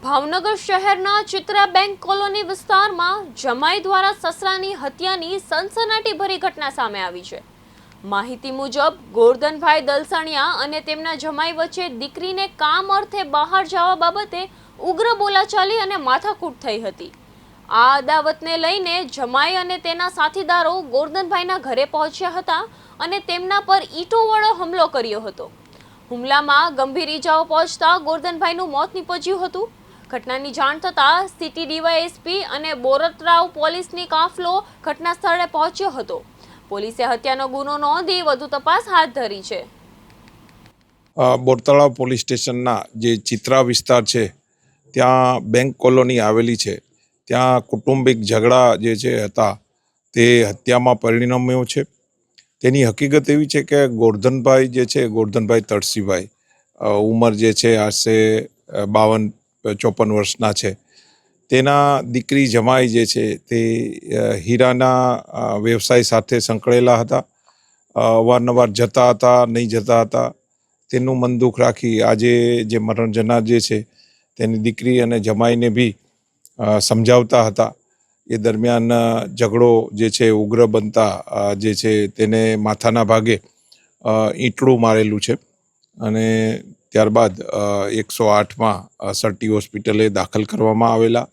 ભાવનગર શહેરના Chitra bank colony વિસ્તારમાં જમાઈ દ્વારા સસરાની હત્યાની સનસનાટીભરી ઘટના સામે આવી છે। માહિતી મુજબ ગોરધનભાઈ દલસાણિયા અને તેમના જમાઈ વચ્ચે દીકરીને કામ અર્થે બહાર જવા બાબતે ઉગ્ર બોલાચાલી અને માથાકૂટ થઈ હતી। આ અદાવતને લઈને જમાઈ અને તેના સાથીદારો ગોરધનભાઈના ઘરે પહોંચ્યા હતા અને તેમના પર ઈંટો વડે હુમલો કર્યો હતો। હુમલામાં ગંભીર ઈજાઓ પહોંચતા ગોરધનભાઈનું મોત નીપજ્યું હતું। ઘટનાની જાણ થતાં સિટી ડીવાયએસપી અને બોરતરાવ પોલીસની કાફલો ઘટના સ્થળે પહોંચ્યો હતો। પોલીસે હત્યાનો ગુનો નોંધી વધુ તપાસ હાથ ધરી છે। બોરતળાવ પોલીસ સ્ટેશનના જે ચિત્રા વિસ્તાર છે ત્યાં બેંક કોલોની આવેલી છે। ત્યાં કુટુંબિક ઝઘડા જે છે હતા તે હત્યામાં પરિણમ્યો છે। તેની હકીકત એવી છે કે ગોરધનભાઈ જે છે, ગોરધનભાઈ તળસીભાઈ ઉંમર જે છે આશરે 52-54 વર્ષના છે। તેના દીકરી જમાઈ જે છે તે હીરાના વ્યવસાય સાથે સંકળાયેલા હતા। અવારનવાર જતા હતા, નહીં જતા હતા। તેનું મન દુઃખ રાખી આજે જે મરણ જનાર જે છે તેની દીકરી અને જમાઈને બી સમજાવતા હતા। એ દરમિયાન ઝઘડો જે છે ઉગ્ર બનતા જે છે તેને માથાના ભાગે ઈંટડું મારેલું છે અને ત્યારબાદ 108માં સરટી હોસ્પિટલે દાખલ કરવામાં આવેલા।